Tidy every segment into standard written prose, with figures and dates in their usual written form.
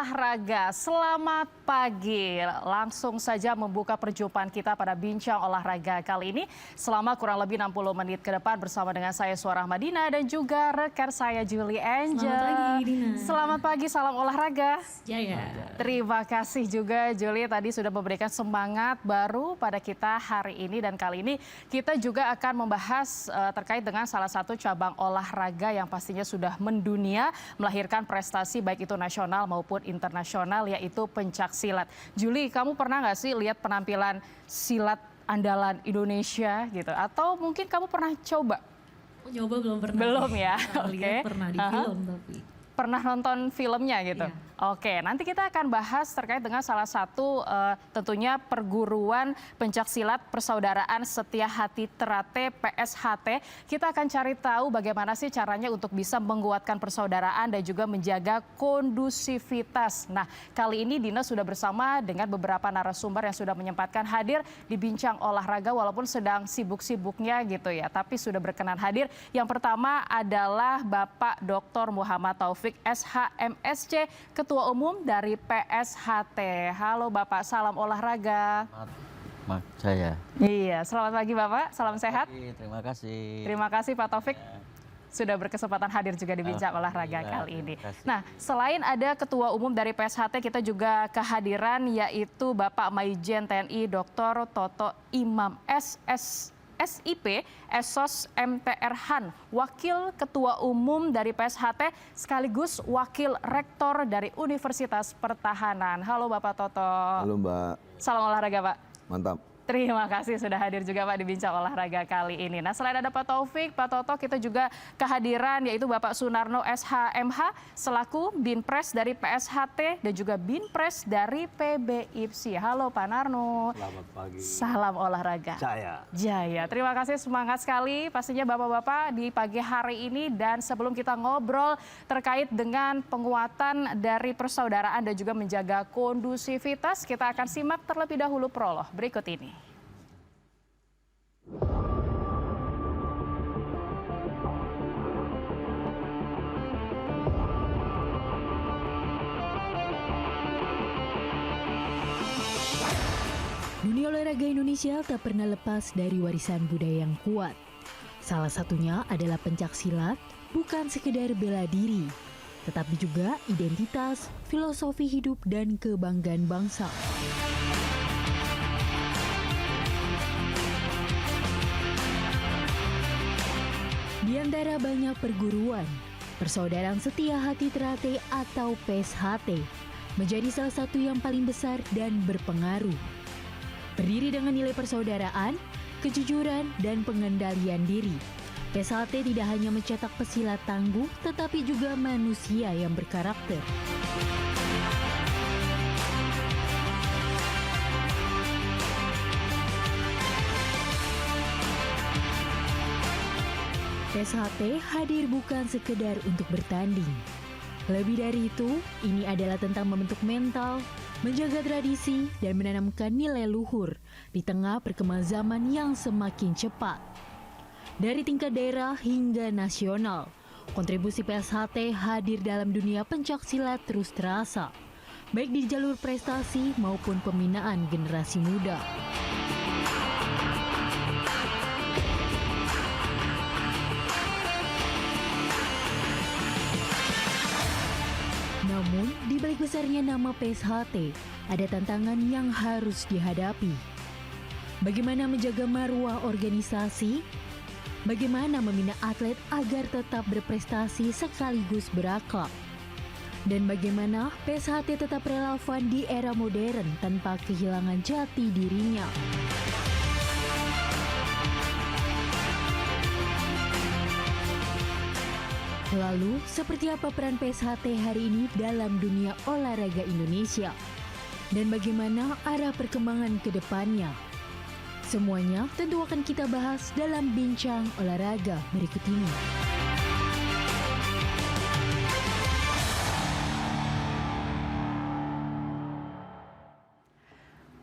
olahraga. Selamat pagi. Langsung saja membuka perjumpaan kita pada Bincang Olahraga kali ini. Selama kurang lebih 60 menit ke depan bersama dengan saya Suara Madina dan juga rekan saya Julie Angel. Selamat pagi Dina. Selamat pagi, salam olahraga. Jaya. Terima kasih juga Julie tadi sudah memberikan semangat baru pada kita hari ini. Dan kali ini kita juga akan membahas terkait dengan salah satu cabang olahraga yang pastinya sudah mendunia, melahirkan prestasi baik itu nasional maupun internasional, yaitu pencak silat. Julie, kamu pernah nggak sih lihat penampilan silat andalan Indonesia gitu? Atau mungkin kamu pernah coba? Nyoba belum pernah. Belum ya? Oke. Pernah di film tapi. Pernah nonton filmnya gitu? Iya. Oke, nanti kita akan bahas terkait dengan salah satu tentunya perguruan pencaksilat Persaudaraan Setia Hati Terate PSHT. Kita akan cari tahu bagaimana sih caranya untuk bisa menguatkan persaudaraan dan juga menjaga kondusivitas. Nah, kali ini Dina sudah bersama dengan beberapa narasumber yang sudah menyempatkan hadir di Bincang Olahraga walaupun sedang sibuk-sibuknya gitu ya, tapi sudah berkenan hadir. Yang pertama adalah Bapak Dr. Muhammad Taufik SHMSC, Ketua Umum dari PSHT. Halo Bapak, salam olahraga. Saya. Iya, selamat pagi Bapak, salam sehat. Terima kasih. Terima kasih Pak Taufik sudah berkesempatan hadir juga di Bincang Olahraga kali ini. Nah, selain ada Ketua Umum dari PSHT, kita juga kehadiran yaitu Bapak Maijen TNI Dr. Toto Imam SIP, Esos MTR Han, Wakil Ketua Umum dari PSHT sekaligus Wakil Rektor dari Universitas Pertahanan. Halo Bapak Toto. Halo Mbak. Salam olahraga Pak. Mantap. Terima kasih sudah hadir juga Pak di Bincang Olahraga kali ini. Nah, selain ada Pak Taufik, Pak Toto, kita juga kehadiran yaitu Bapak Sunarno SHMH selaku Binpres dari PSHT dan juga Binpres dari PBIPSI. Halo Pak Narno. Selamat pagi. Salam olahraga. Jaya. Terima kasih, semangat sekali pastinya Bapak-Bapak di pagi hari ini. Dan sebelum kita ngobrol terkait dengan penguatan dari persaudaraan dan juga menjaga kondusivitas, kita akan simak terlebih dahulu prolog berikut ini. Dunia olahraga Indonesia tak pernah lepas dari warisan budaya yang kuat. Salah satunya adalah pencak silat, bukan sekedar bela diri, tetapi juga identitas, filosofi hidup, dan kebanggaan bangsa. Di antara banyak perguruan, Persaudaraan Setia Hati Terate atau PSHT menjadi salah satu yang paling besar dan berpengaruh. Berdiri dengan nilai persaudaraan, kejujuran, dan pengendalian diri, PSHT tidak hanya mencetak pesilat tangguh, tetapi juga manusia yang berkarakter. PSHT hadir bukan sekedar untuk bertanding. Lebih dari itu, ini adalah tentang membentuk mental, menjaga tradisi, dan menanamkan nilai luhur di tengah perkembangan zaman yang semakin cepat. Dari tingkat daerah hingga nasional, kontribusi PSHT hadir dalam dunia pencak silat terus terasa, baik di jalur prestasi maupun pembinaan generasi muda. Namun, di balik besarnya nama PSHT, ada tantangan yang harus dihadapi. Bagaimana menjaga marwah organisasi? Bagaimana membina atlet agar tetap berprestasi sekaligus berakhlak? Dan bagaimana PSHT tetap relevan di era modern tanpa kehilangan jati dirinya? Lalu, seperti apa peran PSHT hari ini dalam dunia olahraga Indonesia? Dan bagaimana arah perkembangan ke depannya? Semuanya tentu akan kita bahas dalam Bincang Olahraga berikut ini.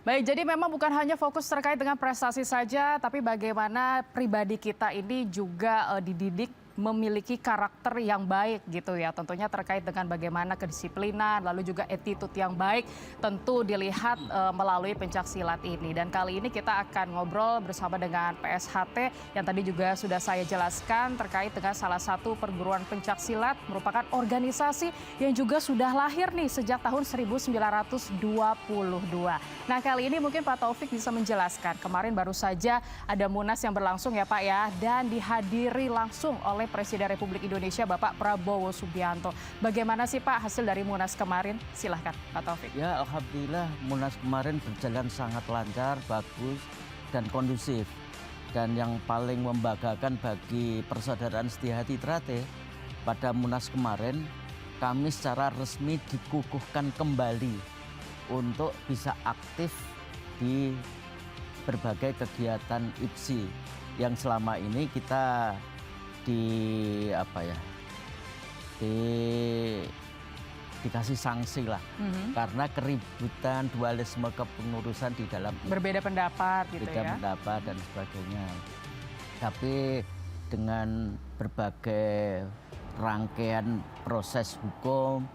Baik, jadi memang bukan hanya fokus terkait dengan prestasi saja, tapi bagaimana pribadi kita ini juga dididik memiliki karakter yang baik gitu ya. Tentunya terkait dengan bagaimana kedisiplinan, lalu juga attitude yang baik tentu dilihat melalui pencaksilat ini. Dan kali ini kita akan ngobrol bersama dengan PSHT yang tadi juga sudah saya jelaskan terkait dengan salah satu perguruan pencaksilat merupakan organisasi yang juga sudah lahir nih sejak tahun 1922. Nah kali ini mungkin Pak Taufik bisa menjelaskan. Kemarin baru saja ada Munas yang berlangsung ya Pak ya, dan dihadiri langsung oleh Presiden Republik Indonesia Bapak Prabowo Subianto. Bagaimana sih Pak hasil dari Munas kemarin? Silahkan Pak Taufik. Ya alhamdulillah Munas kemarin berjalan sangat lancar, bagus dan kondusif. Dan yang paling membanggakan bagi Persaudaraan Setiahati Trate, pada Munas kemarin kami secara resmi dikukuhkan kembali untuk bisa aktif di berbagai kegiatan IPSI yang selama ini kita dikasih sanksi lah karena keributan dualisme kepengurusan di dalam Berbeda pendapat gitu beda ya. pendapat dan sebagainya. Tapi dengan berbagai rangkaian proses hukum,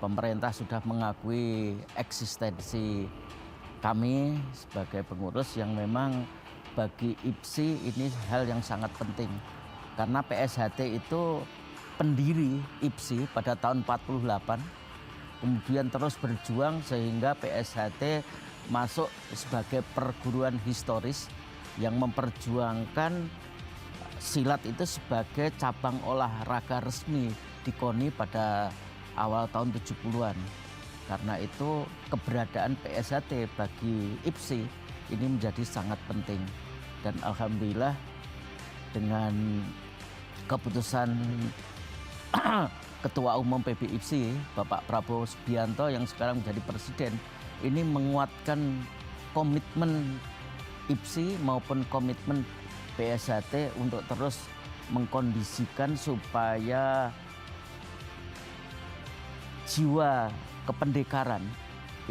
pemerintah sudah mengakui eksistensi kami sebagai pengurus yang memang bagi IPSI ini hal yang sangat penting. Karena PSHT itu pendiri IPSI pada tahun 48, kemudian terus berjuang sehingga PSHT masuk sebagai perguruan historis yang memperjuangkan silat itu sebagai cabang olahraga resmi di KONI pada awal tahun 70-an. Karena itu keberadaan PSHT bagi IPSI ini menjadi sangat penting. Dan alhamdulillah dengan keputusan Ketua Umum PBIPSI Bapak Prabowo Subianto yang sekarang menjadi Presiden ini menguatkan komitmen IPSI maupun komitmen PSHT untuk terus mengkondisikan supaya jiwa kependekaran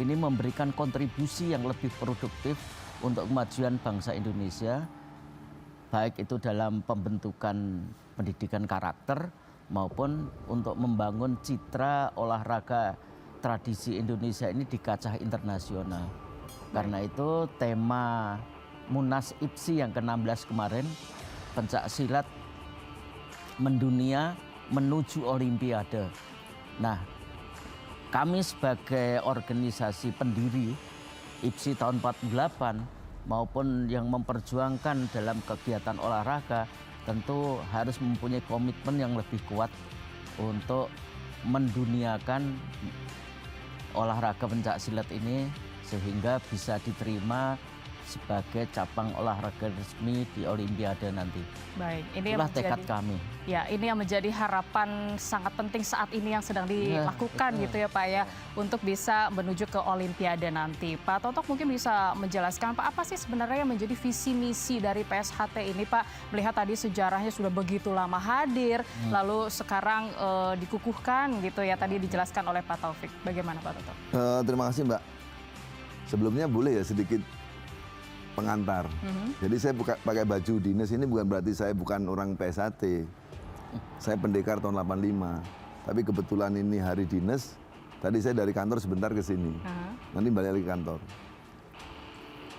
ini memberikan kontribusi yang lebih produktif untuk kemajuan bangsa Indonesia, baik itu dalam pembentukan pendidikan karakter maupun untuk membangun citra olahraga tradisi Indonesia ini di kancah internasional. Karena itu tema Munas IPSI yang ke-16 kemarin, pencak silat mendunia menuju Olimpiade. Nah, kami sebagai organisasi pendiri IPSI tahun 48 maupun yang memperjuangkan dalam kegiatan olahraga tentu harus mempunyai komitmen yang lebih kuat untuk menduniakan olahraga pencak silat ini sehingga bisa diterima sebagai cabang olahraga resmi di Olimpiade nanti. Baik, ini itulah tekad kami. Ya, ini yang menjadi harapan sangat penting saat ini yang sedang dilakukan gitu ya Pak ya, untuk bisa menuju ke Olimpiade nanti. Pak Totok mungkin bisa menjelaskan Pak, apa sih sebenarnya yang menjadi visi misi dari PSHT ini Pak? Melihat tadi sejarahnya sudah begitu lama hadir, lalu sekarang dikukuhkan gitu ya, tadi dijelaskan oleh Pak Taufik. Bagaimana Pak Totok? Terima kasih Mbak. Sebelumnya boleh ya sedikit pengantar. Jadi saya pakai baju dinas ini bukan berarti saya bukan orang PSHT. Saya pendekar tahun 85. Tapi kebetulan ini hari dinas, tadi saya dari kantor sebentar ke sini. Nanti balik lagi ke kantor.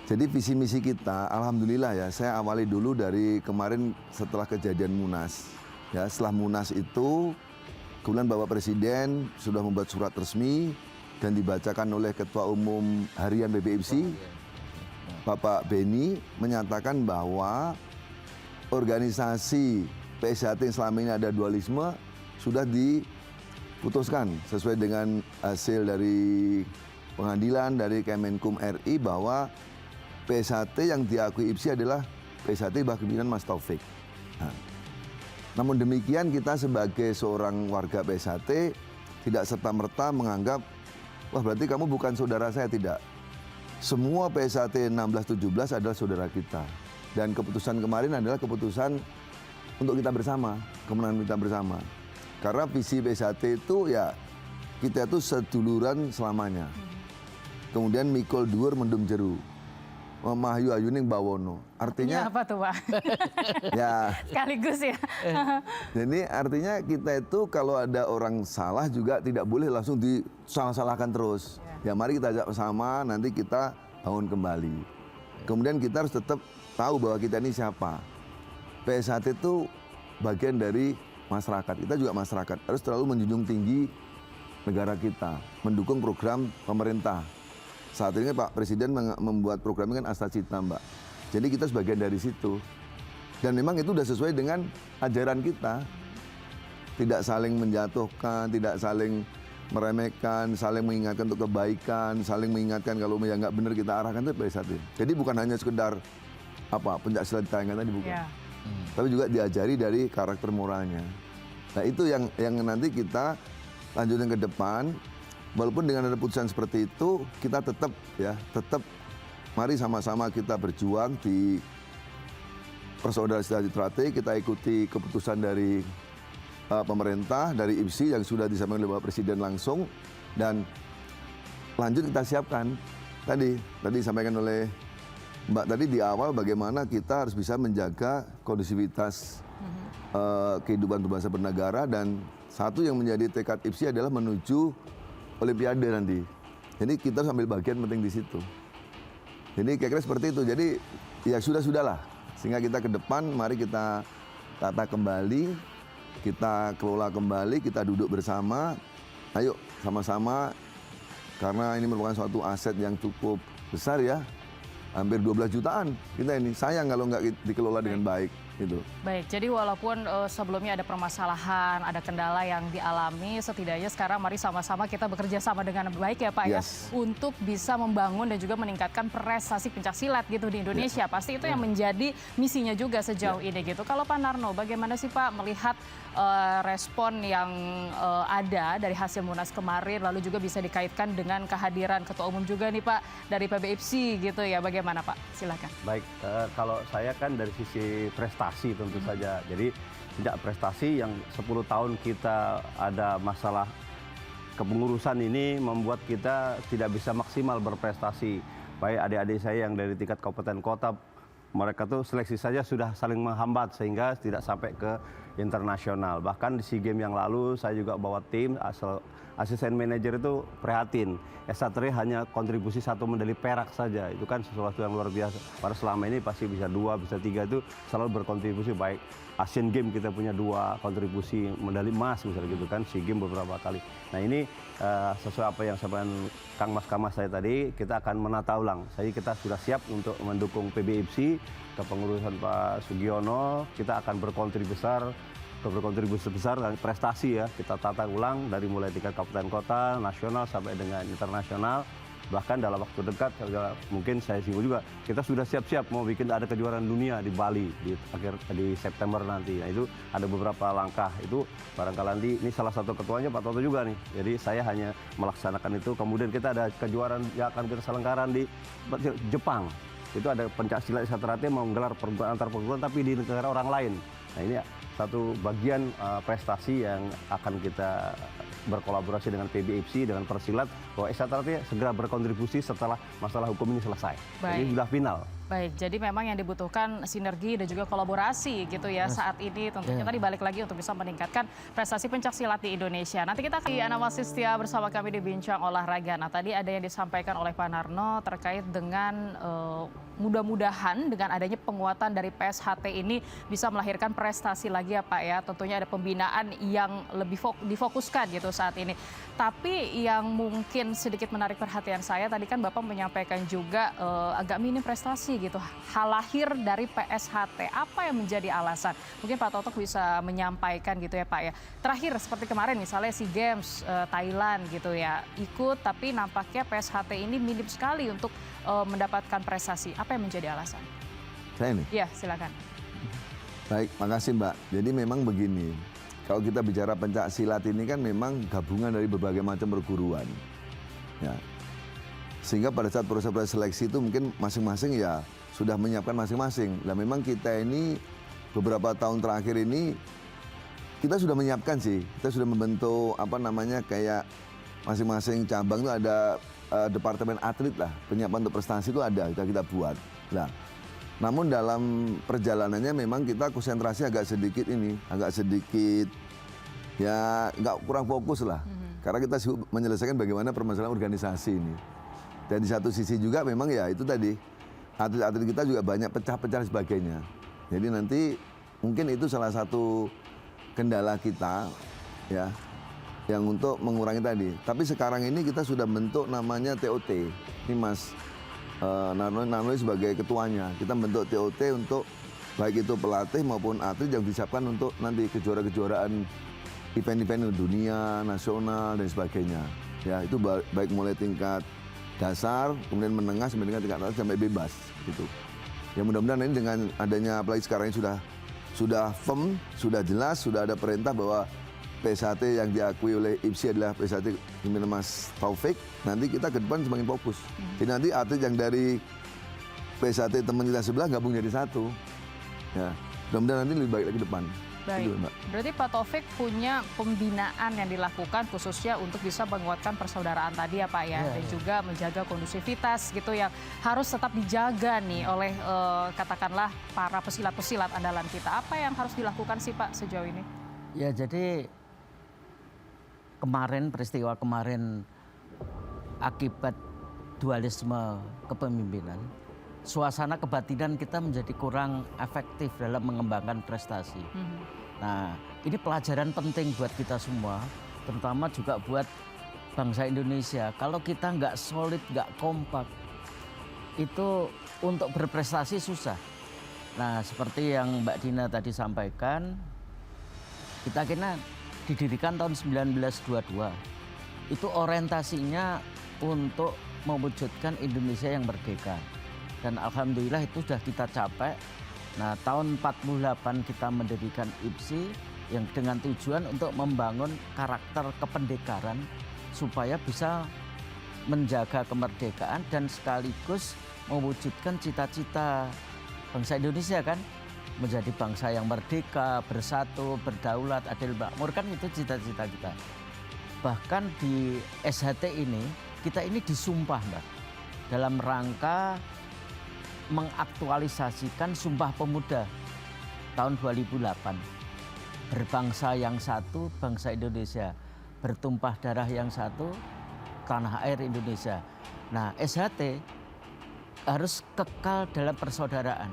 Jadi visi misi kita, alhamdulillah ya, saya awali dulu dari kemarin setelah kejadian Munas. Ya, setelah Munas itu, kemudian Bapak Presiden sudah membuat surat resmi dan dibacakan oleh Ketua Umum Harian PBIPSI. Bapak Beni menyatakan bahwa organisasi PSHT yang selama ini ada dualisme sudah diputuskan sesuai dengan hasil dari pengadilan dari Kemenkum RI bahwa PSHT yang diakui IPSI adalah PSHT bawah kepemimpinan Mas Taufik. Nah, namun demikian kita sebagai seorang warga PSHT tidak serta-merta menganggap wah berarti kamu bukan saudara saya, tidak. Semua PSHT 16-17 adalah saudara kita. Dan keputusan kemarin adalah keputusan untuk kita bersama, kemenangan kita bersama. Karena visi PSHT itu ya kita itu seduluran selamanya. Kemudian mikul dhuwur mendung jeru. Mahyu-ayuning bawono. Artinya Artinya apa tuh Pak? ya, Sekaligus ya. jadi artinya kita itu kalau ada orang salah juga tidak boleh langsung disalah-salahkan terus. Ya mari kita ajak bersama, nanti kita bangun kembali. Kemudian kita harus tetap tahu bahwa kita ini siapa. PSHT itu bagian dari masyarakat. Kita juga masyarakat harus selalu menjunjung tinggi negara kita, mendukung program pemerintah. Saat ini Pak Presiden membuat program ini kan Asta Cita, Mbak. Jadi kita sebagian dari situ. Dan memang itu sudah sesuai dengan ajaran kita. Tidak saling menjatuhkan, tidak saling meremehkan, saling mengingatkan untuk kebaikan, saling mengingatkan kalau yang nggak benar kita arahkan itu PSHT. Jadi bukan hanya sekedar pencaksilat ditayangan tadi, bukan. Ya. Tapi juga diajari dari karakter moralnya. Nah itu yang nanti kita lanjutin ke depan. Walaupun dengan ada putusan seperti itu, kita tetap mari sama-sama kita berjuang di persaudaraan Setiahati Trate. Kita ikuti keputusan dari pemerintah, dari IPSI yang sudah disampaikan oleh Bapak Presiden langsung, dan lanjut kita siapkan. Tadi disampaikan oleh Mbak tadi di awal bagaimana kita harus bisa menjaga kondusivitas kehidupan berbangsa bernegara, dan satu yang menjadi tekad IPSI adalah menuju Olimpiade nanti. Jadi kita harus ambil bagian penting di situ. Jadi kira-kira seperti itu. Jadi ya sudahlah. Sehingga kita ke depan mari kita tata kembali, kita kelola kembali, kita duduk bersama. Ayo sama-sama, karena ini merupakan suatu aset yang cukup besar ya. Hampir 12 jutaan kita ini. Sayang kalau nggak dikelola dengan baik. Gitu. Baik, jadi walaupun sebelumnya ada permasalahan, ada kendala yang dialami, setidaknya sekarang mari sama-sama kita bekerja sama dengan baik ya Pak ya, untuk bisa membangun dan juga meningkatkan prestasi pencaksilat gitu di Indonesia. Pasti itu yang menjadi misinya juga sejauh ini gitu. Kalau Pak Narno, bagaimana sih Pak melihat respon yang ada dari hasil Munas kemarin, lalu juga bisa dikaitkan dengan kehadiran Ketua Umum juga nih Pak dari PBIPSI gitu ya, bagaimana Pak? Silakan. Baik, kalau saya kan dari sisi prestasi tentu saja. Jadi tidak prestasi yang 10 tahun kita ada masalah kepengurusan ini membuat kita tidak bisa maksimal berprestasi. Baik adik-adik saya yang dari tingkat kabupaten kota, mereka tuh seleksi saja sudah saling menghambat sehingga tidak sampai ke internasional. Bahkan di SEA Games yang lalu saya juga bawa tim, asisten manajer itu prihatin. Satria hanya kontribusi 1 medali perak saja, itu kan sesuatu yang luar biasa. Pada selama ini pasti bisa 2, bisa 3 itu selalu berkontribusi. Baik Asian Games kita punya 2 kontribusi medali emas misalnya gitu kan, SEA Games beberapa kali. Nah ini sesuai apa yang saya Kang Mas saya tadi, kita akan menata ulang. Jadi kita sudah siap untuk mendukung PBIPSI, kepengurusan Pak Sugiono, kita akan berkontribusi besar dan prestasi ya, kita tata ulang dari mulai tingkat kabupaten kota, nasional sampai dengan internasional. Bahkan dalam waktu dekat, mungkin saya singgung juga, kita sudah siap-siap mau bikin ada kejuaraan dunia di Bali di September nanti. Nah itu ada beberapa langkah, itu barangkali nanti ini salah satu ketuanya Pak Toto juga nih. Jadi saya hanya melaksanakan itu, kemudian kita ada kejuaraan yang akan kita selenggarakan di Jepang. Itu ada pencaksilat Trate mau menggelar antar perguruan tapi di negara orang lain. Nah ini satu bagian prestasi yang akan kita berkolaborasi dengan PBIPSI, dengan Persilat, bahwa Trate segera berkontribusi setelah masalah hukum ini selesai. Jadi sudah final. Baik, jadi memang yang dibutuhkan sinergi dan juga kolaborasi gitu ya saat ini. Tentunya tadi balik lagi untuk bisa meningkatkan prestasi pencaksilat di Indonesia. Nanti kita akan analisis setia bersama kami di Bincang Olahraga. Nah tadi ada yang disampaikan oleh Pak Narno terkait dengan mudah-mudahan dengan adanya penguatan dari PSHT ini bisa melahirkan prestasi lagi ya Pak ya. Tentunya ada pembinaan yang lebih difokuskan gitu saat ini. Tapi yang mungkin sedikit menarik perhatian saya, tadi kan Bapak menyampaikan juga agak minim prestasi gitu. Hal lahir dari PSHT, apa yang menjadi alasan? Mungkin Pak Toto bisa menyampaikan gitu ya Pak ya. Terakhir seperti kemarin misalnya SEA Games Thailand gitu ya, ikut tapi nampaknya PSHT ini minim sekali untuk mendapatkan prestasi. Apa yang menjadi alasan? Saya ini? Iya, silakan. Baik, makasih Mbak. Jadi memang begini, kalau kita bicara pencaksilat ini kan memang gabungan dari berbagai macam perguruan. Ya. Sehingga pada saat proses seleksi itu mungkin masing-masing ya sudah menyiapkan masing-masing. Nah memang kita ini beberapa tahun terakhir ini kita sudah menyiapkan sih. Kita sudah membentuk kayak masing-masing cabang itu ada departemen atlet lah, penyiapan untuk prestasi itu ada, kita buat. Nah, namun dalam perjalanannya memang kita konsentrasi agak sedikit ya nggak kurang fokus lah. Karena kita sibuk menyelesaikan bagaimana permasalahan organisasi ini. Dan di satu sisi juga memang ya itu tadi, atlet-atlet kita juga banyak pecah-pecah dan sebagainya. Jadi nanti mungkin itu salah satu kendala kita ya, yang untuk mengurangi tadi. Tapi sekarang ini kita sudah bentuk namanya TOT. Ini Mas Narnoy sebagai ketuanya. Kita bentuk TOT untuk baik itu pelatih maupun atlet yang disiapkan untuk nanti kejuaraan event-event dunia, nasional dan sebagainya. Ya itu baik mulai tingkat dasar, kemudian menengah sampai dengan tingkat atas sampai bebas gitu. Ya mudah-mudahan ini dengan adanya apalagi sekarang ini sudah firm, sudah jelas, sudah ada perintah bahwa PSHT yang diakui oleh IPSI adalah PSHT pimpinan Mas Taufik. Nanti kita ke depan semakin fokus. Jadi nanti atlet yang dari PSHT teman kita sebelah gabung jadi satu. Ya, mudah-mudahan nanti lebih baik lagi ke depan. Baik, Gitu, Mbak. berarti Pak Taufik punya pembinaan yang dilakukan khususnya untuk bisa menguatkan persaudaraan tadi ya Pak ya, dan juga menjaga kondusivitas gitu yang harus tetap dijaga nih oleh katakanlah para pesilat-pesilat andalan kita. Apa yang harus dilakukan sih Pak sejauh ini? Ya jadi peristiwa kemarin akibat dualisme kepemimpinan, suasana kebatinan kita menjadi kurang efektif dalam mengembangkan prestasi. Nah, ini pelajaran penting buat kita semua, terutama juga buat bangsa Indonesia. Kalau kita nggak solid, nggak kompak, itu untuk berprestasi susah. Nah, seperti yang Mbak Dina tadi sampaikan, kita kena didirikan tahun 1922. Itu orientasinya untuk mewujudkan Indonesia yang merdeka. Dan alhamdulillah itu sudah kita capai. Nah, tahun 48 kita mendirikan IPSI yang dengan tujuan untuk membangun karakter kependekaran supaya bisa menjaga kemerdekaan dan sekaligus mewujudkan cita-cita bangsa Indonesia kan, menjadi bangsa yang merdeka, bersatu, berdaulat, adil makmur, kan itu cita-cita kita. Bahkan di SHT ini, kita ini disumpah Mbak, dalam rangka mengaktualisasikan Sumpah Pemuda tahun 2008. Berbangsa yang satu, bangsa Indonesia. Bertumpah darah yang satu, tanah air Indonesia. Nah, SHT harus kekal dalam persaudaraan.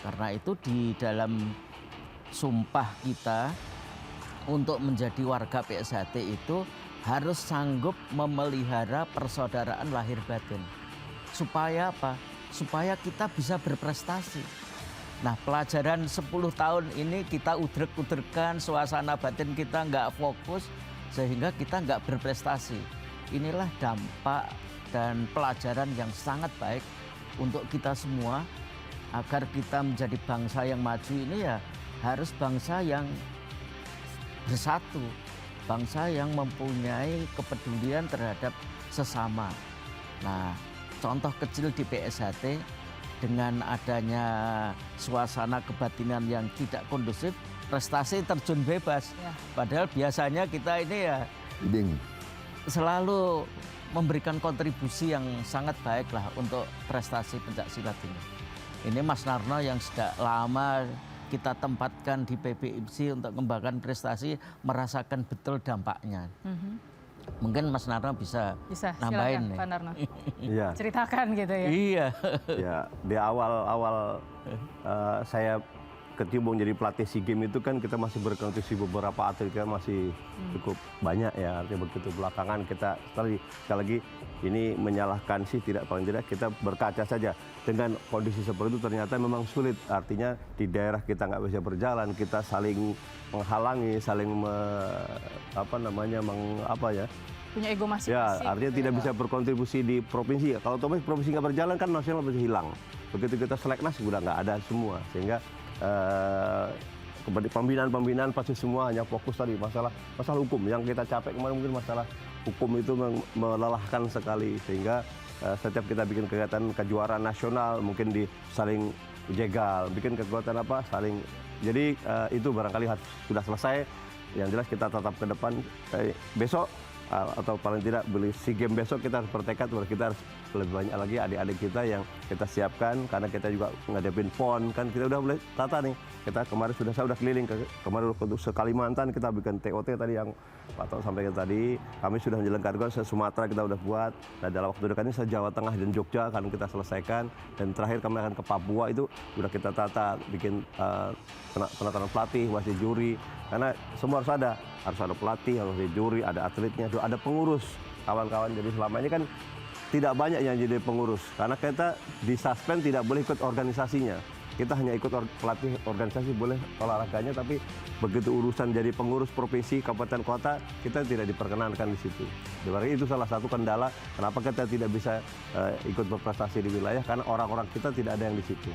Karena itu di dalam sumpah kita untuk menjadi warga PSHT itu harus sanggup memelihara persaudaraan lahir batin. Supaya apa? Supaya kita bisa berprestasi. Nah, pelajaran 10 tahun ini kita udrek-udrekan, suasana batin kita nggak fokus, sehingga kita nggak berprestasi. Inilah dampak dan pelajaran yang sangat baik untuk kita semua, agar kita menjadi bangsa yang maju ini ya harus bangsa yang bersatu, bangsa yang mempunyai kepedulian terhadap sesama. Nah, contoh kecil di PSHT dengan adanya suasana kebatinan yang tidak kondusif, prestasi terjun bebas. Ya. Padahal biasanya kita ini ya selalu memberikan kontribusi yang sangat baik lah untuk prestasi pencaksilat ini. Ini Mas Narno yang sudah lama kita tempatkan di PBIPSI untuk mengembangkan prestasi, merasakan betul dampaknya. Mungkin Mas Narno bisa nambahin silakan, Pak Narno. Iya. Ceritakan gitu ya. Iya. Ya, di awal saya ketimbang jadi pelatih SEA Games itu kan kita masih berkontribusi, beberapa atlet kita masih cukup banyak ya. Artinya begitu belakangan kita sekali lagi ini menyalahkan sih paling tidak kita berkaca saja dengan kondisi seperti itu ternyata memang sulit. Artinya di daerah kita nggak bisa berjalan, kita saling menghalangi, saling punya ego masing-masing. Ya, artinya tidak bisa berkontribusi di provinsi. Kalau provinsi nggak berjalan kan nasional pasti hilang. Begitu kita seleknas sudah nggak ada semua, sehingga pembinaan pasti semua hanya fokus tadi masalah hukum yang kita capek kemarin. Mungkin masalah hukum itu melelahkan sekali, sehingga setiap kita bikin kegiatan kejuaraan nasional mungkin saling jegal, bikin kekuatan saling. Jadi itu barangkali sudah selesai. Yang jelas kita tetap ke depan. Besok atau paling tidak beli SEA Games besok kita harus bertekad bahwa kita harus lebih banyak lagi adik-adik kita yang kita siapkan, karena kita juga ngadepin PON kan kita udah boleh tata nih. Kita kemarin saya udah keliling kemarin untuk Kalimantan kita bikin TOT tadi yang Pak Tok sampaikan tadi, kami sudah menjalankan Sumatera kita udah buat, dan dalam waktu dekat ini Jawa Tengah dan Jogja akan kita selesaikan, dan terakhir kami akan ke Papua, itu sudah kita tata, bikin penataran pelatih, wasit juri, karena semua harus ada pelatih, harus ada juri, ada atletnya, ada pengurus kawan-kawan. Jadi selama ini kan tidak banyak yang jadi pengurus, karena kita disuspend tidak boleh ikut organisasinya. Kita hanya ikut pelatih organisasi, boleh olahraganya, tapi begitu urusan jadi pengurus provinsi, kabupaten, kota, kita tidak diperkenankan di situ. Berarti itu salah satu kendala kenapa kita tidak bisa ikut berprestasi di wilayah, karena orang-orang kita tidak ada yang di situ.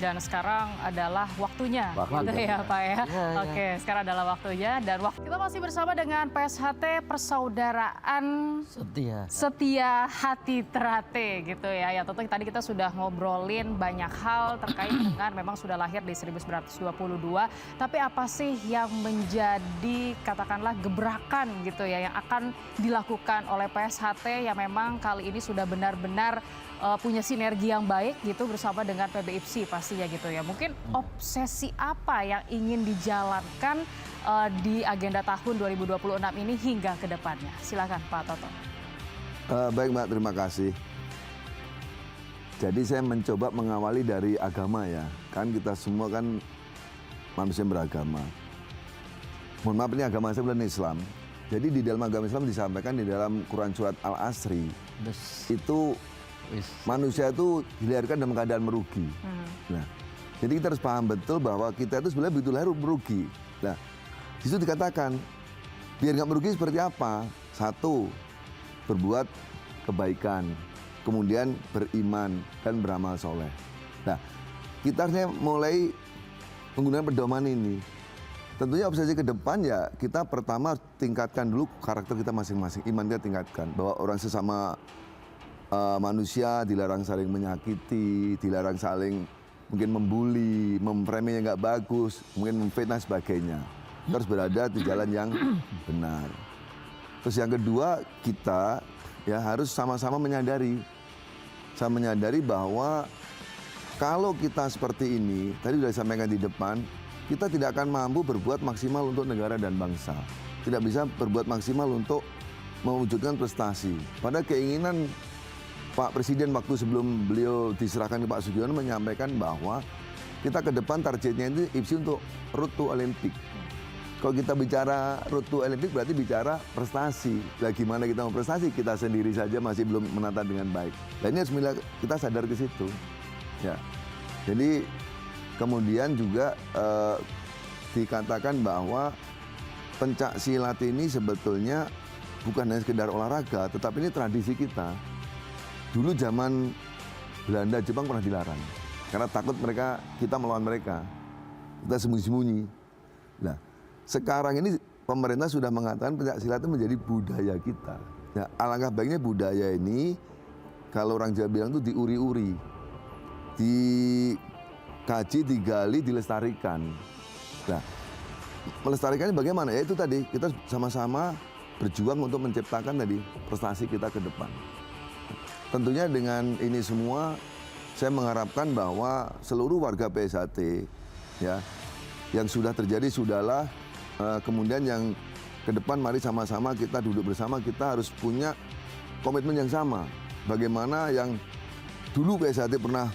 Dan sekarang adalah waktunya, gitu ya Pak ya. Oke, sekarang adalah waktunya, dan kita masih bersama dengan PSHT Persaudaraan Setia Hati Ternate gitu ya. Ya tentu tadi kita sudah ngobrolin banyak hal terkait dengan memang sudah lahir di 1922, tapi apa sih yang menjadi katakanlah gebrakan gitu ya yang akan dilakukan oleh PSHT yang memang kali ini sudah benar-benar punya sinergi yang baik gitu bersama dengan PBIPSI pastinya gitu ya. Mungkin obsesi apa yang ingin dijalankan di agenda tahun 2026 ini hingga ke depannya? Silakan Pak Toto. Baik Mbak, terima kasih. Jadi saya mencoba mengawali dari agama ya. Kan kita semua kan manusia beragama. Mohon maaf, ini agama saya bukan Islam. Jadi di dalam agama Islam disampaikan di dalam Quran surat Al-Asri, itu manusia itu dilahirkan dalam keadaan merugi. Nah, jadi kita harus paham betul bahwa kita itu sebenarnya begitu lahir merugi. Nah, di situ dikatakan biar nggak merugi seperti apa? Satu, berbuat kebaikan. Kemudian beriman dan beramal soleh. Nah, kita harusnya mulai menggunakan pedoman ini. Tentunya obsesi ke depan ya kita pertama tingkatkan dulu karakter kita masing-masing. Iman kita tingkatkan. Bahwa orang sesama manusia dilarang saling menyakiti, dilarang saling mungkin membuli, memframing yang nggak bagus, mungkin memfitnah sebagainya. Kita harus berada di jalan yang benar. Terus yang kedua, kita ya harus sama-sama menyadari. Saya menyadari bahwa kalau kita seperti ini, tadi sudah disampaikan di depan, kita tidak akan mampu berbuat maksimal untuk negara dan bangsa. Tidak bisa berbuat maksimal untuk mewujudkan prestasi. Pada keinginan Pak Presiden waktu sebelum beliau diserahkan ke Pak Sugiono menyampaikan bahwa kita ke depan targetnya itu IPSI untuk road to Olimpik. Kalau kita bicara road to Olimpik berarti bicara prestasi. Nah, gimana kita mau prestasi? Kita sendiri saja masih belum menata dengan baik. Nah, ini harus kita sadar ke situ. Ya. Jadi kemudian juga dikatakan bahwa pencak silat ini sebetulnya bukan hanya sekedar olahraga, tetapi ini tradisi kita. Dulu zaman Belanda, Jepang pernah dilarang karena takut kita melawan mereka. Kita sembunyi-sembunyi. Nah, sekarang ini pemerintah sudah mengatakan pencak silat itu menjadi budaya kita. Nah, alangkah baiknya budaya ini, kalau orang Jawa bilang itu diuri-uri, dikaji, digali, dilestarikan. Nah, melestarikannya bagaimana? Ya itu tadi, kita sama-sama berjuang untuk menciptakan tadi prestasi kita ke depan. Tentunya dengan ini semua, saya mengharapkan bahwa seluruh warga PSHT, ya, yang sudah terjadi sudahlah. Kemudian yang ke depan mari sama-sama kita duduk bersama, kita harus punya komitmen yang sama. Bagaimana yang dulu PSHT pernah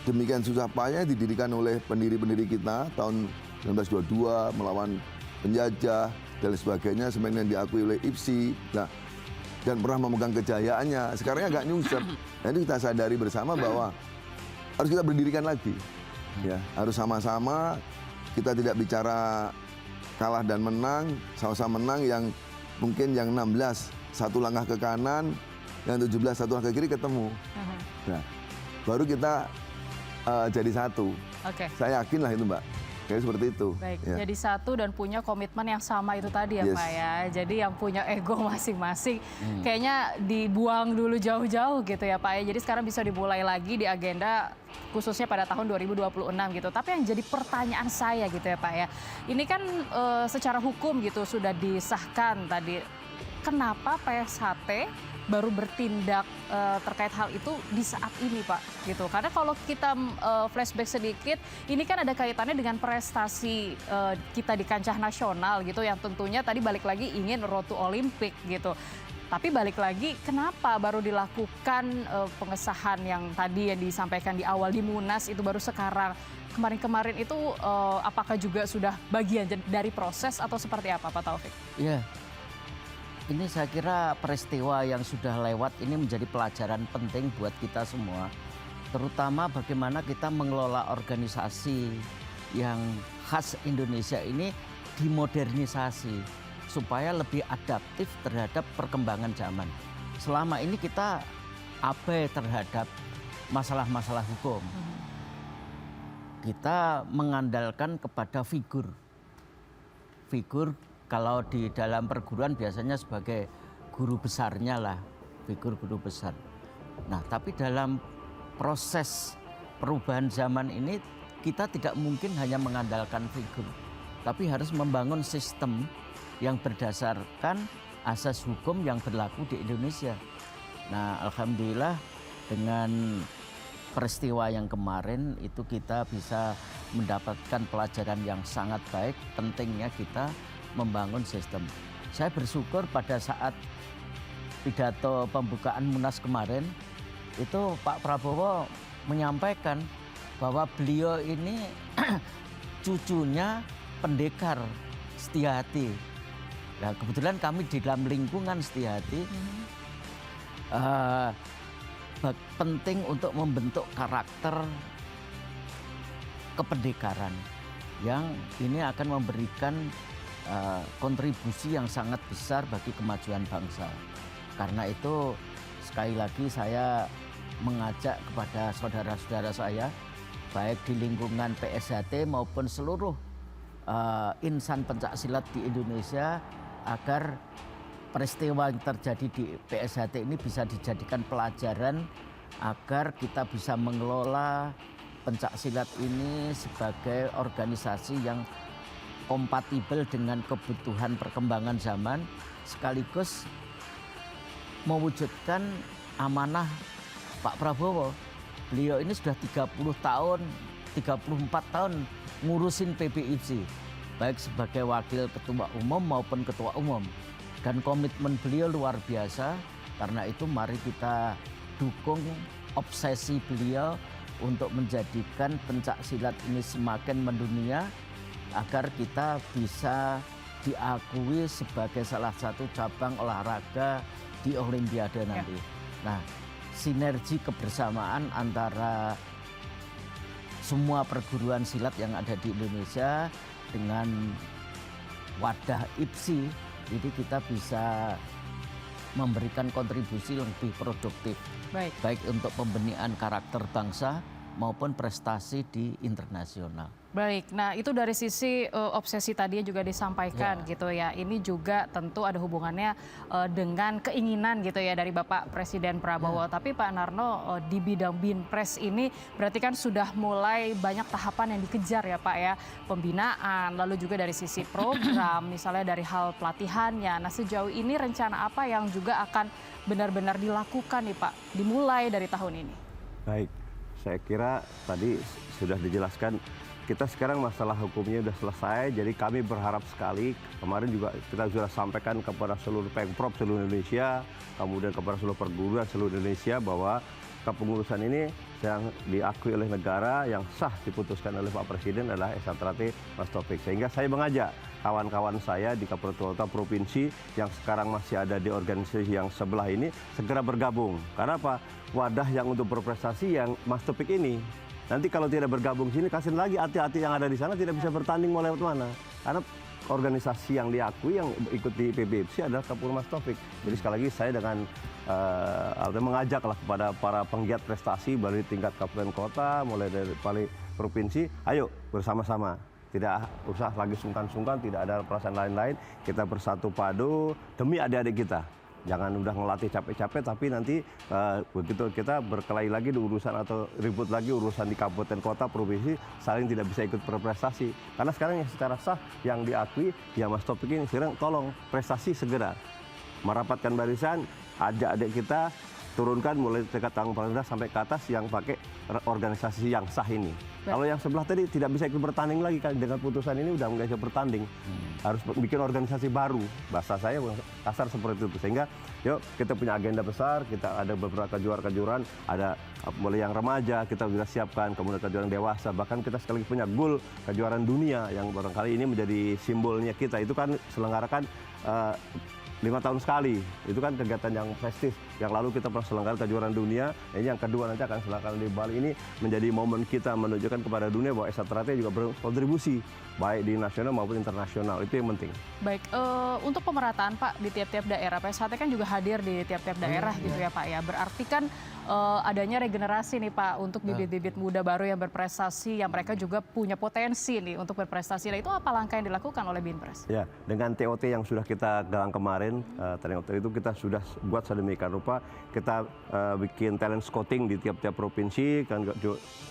demikian susah payah didirikan oleh pendiri-pendiri kita tahun 1922 melawan penjajah dan sebagainya, sebenarnya diakui oleh IPSI. Nah, dan pernah memegang kejayaannya, sekarang agak nyungsep. Nah, ini kita sadari bersama bahwa harus kita berdirikan lagi. Ya, harus sama-sama, kita tidak bicara kalah dan menang, sama-sama menang, yang mungkin yang 16 satu langkah ke kanan, yang 17 satu langkah ke kiri ketemu. Nah, baru kita jadi satu. Saya yakin lah itu Mbak. Kayak seperti itu. Baik, ya. Jadi satu dan punya komitmen yang sama itu tadi ya Pak ya. Jadi yang punya ego masing-masing kayaknya dibuang dulu jauh-jauh gitu ya Pak ya. Jadi sekarang bisa dimulai lagi di agenda khususnya pada tahun 2026 gitu. Tapi yang jadi pertanyaan saya gitu ya Pak ya. Ini kan secara hukum gitu sudah disahkan tadi kenapa PSHT baru bertindak terkait hal itu di saat ini Pak gitu. Karena kalau kita flashback sedikit, ini kan ada kaitannya dengan prestasi kita di kancah nasional gitu yang tentunya tadi balik lagi ingin road to Olimpik gitu. Tapi balik lagi, kenapa baru dilakukan pengesahan yang tadi yang disampaikan di awal di Munas itu baru sekarang? Kemarin-kemarin itu apakah juga sudah bagian dari proses atau seperti apa Pak Taufik? Ya, ini saya kira peristiwa yang sudah lewat ini menjadi pelajaran penting buat kita semua. Terutama bagaimana kita mengelola organisasi yang khas Indonesia ini dimodernisasi supaya lebih adaptif terhadap perkembangan zaman. Selama ini kita abai terhadap masalah-masalah hukum. Kita mengandalkan kepada figur. Figur kalau di dalam perguruan biasanya sebagai guru besarnya lah, figur guru besar. Nah, tapi dalam proses perubahan zaman ini kita tidak mungkin hanya mengandalkan figur, tapi harus membangun sistem yang berdasarkan asas hukum yang berlaku di Indonesia. Nah, alhamdulillah dengan peristiwa yang kemarin itu kita bisa mendapatkan pelajaran yang sangat baik, pentingnya kita membangun sistem. Saya bersyukur pada saat pidato pembukaan Munas kemarin itu Pak Prabowo menyampaikan bahwa beliau ini cucunya pendekar Setiahati. Nah, kebetulan kami di dalam lingkungan Setiahati penting untuk membentuk karakter kependekaran yang ini akan memberikan kontribusi yang sangat besar bagi kemajuan bangsa. Karena itu sekali lagi saya mengajak kepada saudara-saudara saya baik di lingkungan PSHT maupun seluruh insan pencaksilat di Indonesia agar peristiwa yang terjadi di PSHT ini bisa dijadikan pelajaran agar kita bisa mengelola pencaksilat ini sebagai organisasi yang kompatibel dengan kebutuhan perkembangan zaman sekaligus mewujudkan amanah Pak Prabowo. Beliau ini sudah 34 tahun ngurusin PBIC, baik sebagai wakil ketua umum maupun ketua umum. Dan komitmen beliau luar biasa, karena itu mari kita dukung obsesi beliau untuk menjadikan pencaksilat ini semakin mendunia, agar kita bisa diakui sebagai salah satu cabang olahraga di Olimpiade nanti. Nah, sinergi kebersamaan antara semua perguruan silat yang ada di Indonesia dengan wadah IPSI, jadi kita bisa memberikan kontribusi lebih produktif, baik untuk pembinaan karakter bangsa maupun prestasi di internasional. Baik, nah itu dari sisi obsesi tadi juga disampaikan gitu ya. Ini juga tentu ada hubungannya dengan keinginan gitu ya dari Bapak Presiden Prabowo. Tapi Pak Narno di bidang Binpres ini berarti kan sudah mulai banyak tahapan yang dikejar ya Pak ya. Pembinaan, lalu juga dari sisi program, misalnya dari hal pelatihannya. Nah sejauh ini rencana apa yang juga akan benar-benar dilakukan nih Pak, dimulai dari tahun ini? Baik, saya kira tadi sudah dijelaskan. Kita sekarang masalah hukumnya sudah selesai, jadi kami berharap sekali, kemarin juga kita sudah sampaikan kepada seluruh Pemprov seluruh Indonesia, kemudian kepada seluruh perguruan seluruh Indonesia bahwa kepengurusan ini yang diakui oleh negara, yang sah diputuskan oleh Pak Presiden adalah SHT Mas Taufik. Sehingga saya mengajak kawan-kawan saya di kabupaten kota provinsi yang sekarang masih ada di organisasi yang sebelah ini, segera bergabung. Karena apa? Wadah yang untuk berprestasi yang Mas Taufik ini. Nanti kalau tidak bergabung sini, kasihan lagi hati-hati yang ada di sana tidak bisa bertanding mau lewat mana. Karena organisasi yang diakui yang ikut di PBIC adalah Kapolri Mas Taufik. Jadi sekali lagi saya dengan mengajaklah kepada para penggiat prestasi dari tingkat kabupaten kota, mulai dari provinsi, ayo bersama-sama. Tidak usah lagi sungkan-sungkan, tidak ada perasaan lain-lain. Kita bersatu padu demi adik-adik kita. Jangan udah ngelatih capek-capek, tapi nanti begitu kita berkelahi lagi di urusan atau ribut lagi urusan di kabupaten kota provinsi, saling tidak bisa ikut berprestasi. Karena sekarang yang secara sah yang diakui ya Mas Taufik ini sekarang tolong prestasi segera. merapatkan barisan, ajak adik kita turunkan mulai tingkat tanggung paling rendah sampai ke atas yang pakai organisasi yang sah ini. Kalau yang sebelah tadi tidak bisa ikut bertanding lagi kan, dengan putusan ini udah nggak bisa bertanding, harus bikin organisasi baru. Bahasa saya kasar seperti itu. Sehingga yuk kita punya agenda besar, kita ada beberapa kejuaraan, ada mulai yang remaja kita sudah siapkan, kemudian kejuaraan dewasa, bahkan kita sekali punya goal kejuaraan dunia yang barangkali ini menjadi simbolnya kita. Itu kan selenggarakan 5 tahun sekali, itu kan kegiatan yang prestis. Yang lalu kita pernah selenggarakan kejuaraan dunia, ini yang kedua nanti akan selenggarakan di Bali. Ini menjadi momen kita menunjukkan kepada dunia bahwa SH Teratai juga berkontribusi, baik di nasional maupun internasional, itu yang penting. Baik, untuk pemerataan Pak di tiap-tiap daerah, PSHT kan juga hadir di tiap-tiap daerah gitu ya Pak ya. Berarti kan adanya regenerasi nih Pak untuk bibit-bibit muda baru yang berprestasi, yang mereka juga punya potensi nih untuk berprestasi. Nah itu apa langkah yang dilakukan oleh Binpres? Ya, dengan TOT yang sudah kita galang kemarin, TOT itu kita sudah buat sedemikian rupa, kita bikin talent scouting di tiap-tiap provinsi, kan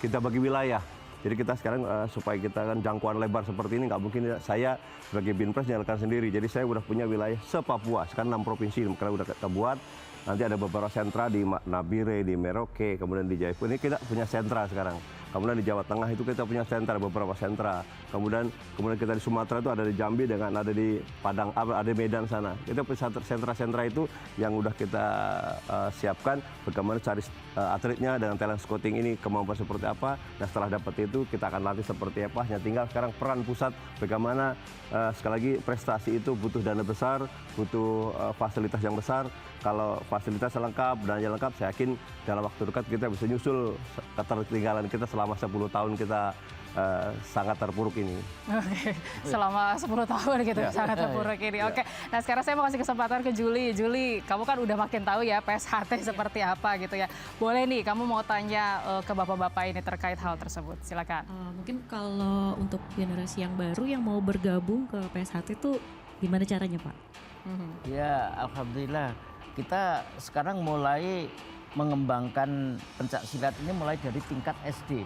kita bagi wilayah. Jadi kita sekarang supaya kita kan jangkauan lebar seperti ini nggak mungkin saya sebagai Binpres jalankan sendiri. Jadi saya udah punya wilayah se-Papua, sekarang 6 provinsi, karena udah kita buat. Nanti ada beberapa sentra di Nabire, di Merauke, kemudian di Jayapura. Ini kita punya sentra sekarang. Kemudian di Jawa Tengah itu kita punya sentra, beberapa sentra. Kemudian kita di Sumatera itu ada di Jambi, dengan ada di Padang, ada di Medan sana. Kita punya sentra-sentra itu yang udah kita siapkan bagaimana cari atletnya dengan talent scouting ini kemampuan seperti apa. Nah setelah dapat itu kita akan latih seperti apa. Hanya tinggal sekarang peran pusat bagaimana sekali lagi prestasi itu butuh dana besar, butuh fasilitas yang besar. Kalau fasilitas lengkap, dananya lengkap, saya yakin dalam waktu dekat kita bisa nyusul ketertinggalan kita selama 10 tahun kita sangat terpuruk ini. Oke, selama 10 tahun gitu sangat terpuruk ini. Oke, nah sekarang saya mau kasih kesempatan ke Juli. Juli, kamu kan udah makin tahu ya PSHT seperti apa gitu ya. Boleh nih, kamu mau tanya ke bapak-bapak ini terkait hal tersebut. Silakan. Mungkin kalau untuk generasi yang baru yang mau bergabung ke PSHT itu gimana caranya Pak? Ya, alhamdulillah. Kita sekarang mulai mengembangkan pencak silat ini mulai dari tingkat SD.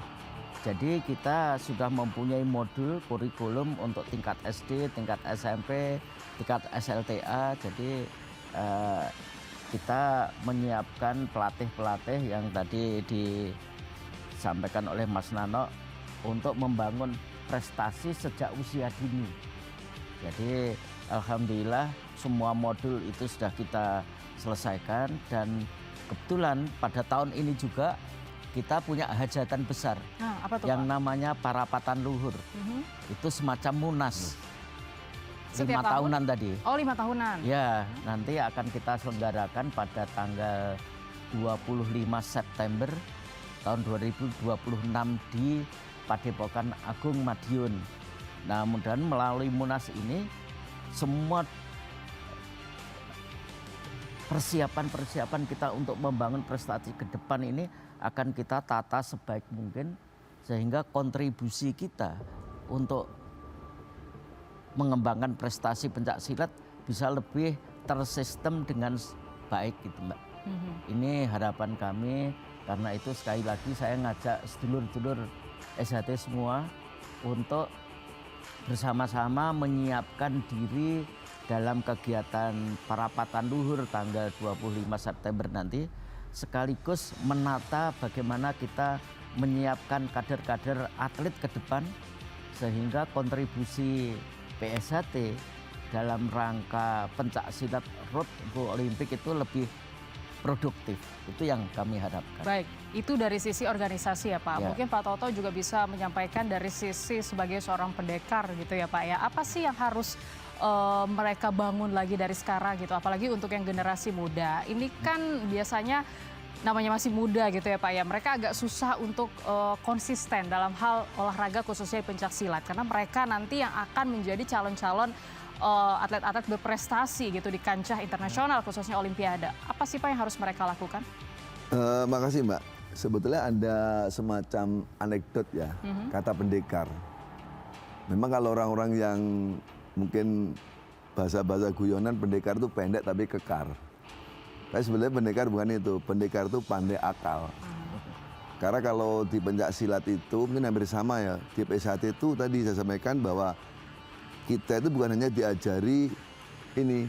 Jadi kita sudah mempunyai modul kurikulum untuk tingkat SD, tingkat SMP, tingkat SLTA. Jadi kita menyiapkan pelatih-pelatih yang tadi disampaikan oleh Mas Nano untuk membangun prestasi sejak usia dini. Jadi alhamdulillah semua modul itu sudah kita selesaikan, dan kebetulan pada tahun ini juga kita punya hajatan besar apa tuh, yang Pak? namanya Parapatan Luhur. Itu semacam munas. Setiap 5 tahunan tadi. Oh 5 tahunan. Ya, nanti akan kita selenggarakan pada tanggal 25 September tahun 2026 di Padepokan Agung Madiun. Nah, mudah-mudahan melalui munas ini semua persiapan kita untuk membangun prestasi ke depan ini akan kita tata sebaik mungkin, sehingga kontribusi kita untuk mengembangkan prestasi pencak silat bisa lebih tersistem dengan baik gitu Mbak. Ini harapan kami, karena itu sekali lagi saya ngajak sedulur-sedulur SHT semua untuk bersama-sama menyiapkan diri dalam kegiatan Parapatan Luhur tanggal 25 September nanti, sekaligus menata bagaimana kita menyiapkan kader-kader atlet ke depan, sehingga kontribusi PSHT dalam rangka pencak silat road go Olimpik itu lebih produktif. Itu yang kami harapkan. Baik, itu dari sisi organisasi ya Pak. Ya. Mungkin Pak Toto juga bisa menyampaikan dari sisi sebagai seorang pendekar gitu ya Pak ya. Apa sih yang harus mereka bangun lagi dari sekarang gitu, apalagi untuk yang generasi muda. Ini kan biasanya namanya masih muda gitu ya Pak ya, mereka agak susah untuk konsisten dalam hal olahraga khususnya pencak silat, karena mereka nanti yang akan menjadi calon-calon atlet-atlet berprestasi gitu di kancah internasional khususnya Olimpiade. Apa sih Pak yang harus mereka lakukan? Makasih Mbak. Sebetulnya ada semacam anekdot ya, kata pendekar. Memang kalau orang-orang yang mungkin bahasa-bahasa guyonan, pendekar itu pendek tapi kekar. Tapi sebenarnya pendekar bukan itu, pendekar itu pandai akal. Karena kalau di pencak silat itu mungkin hampir sama ya, di PSHT itu tadi saya sampaikan bahwa kita itu bukan hanya diajari ini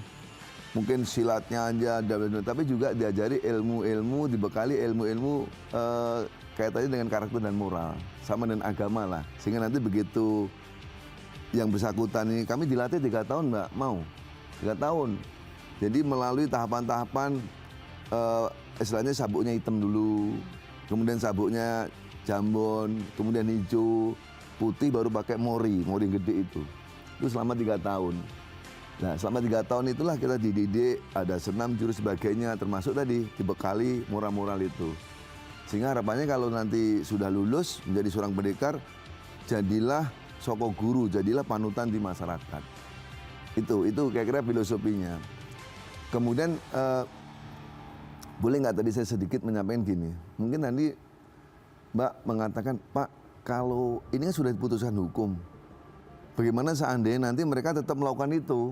mungkin silatnya aja, tapi juga diajari ilmu-ilmu, dibekali ilmu-ilmu kaitannya dengan karakter dan moral, sama dengan agama lah. Sehingga nanti begitu yang bersangkutan ini, kami dilatih 3 tahun Mbak, mau 3 tahun. Jadi melalui tahapan-tahapan, istilahnya sabuknya hitam dulu, kemudian sabuknya jambon, kemudian hijau, putih, baru pakai mori yang gede itu. Itu selama 3 tahun. Nah, selama 3 tahun itulah kita dididik, ada senam, jurus sebagainya, termasuk tadi dibekali moral-moral itu. Sehingga harapannya kalau nanti sudah lulus menjadi seorang pendekar, jadilah soko guru, jadilah panutan di masyarakat. Itu kira-kira filosofinya. Kemudian boleh nggak tadi saya sedikit menyampaikan gini, mungkin nanti Mbak mengatakan, Pak, kalau ini kan sudah diputuskan hukum, bagaimana seandainya nanti mereka tetap melakukan itu?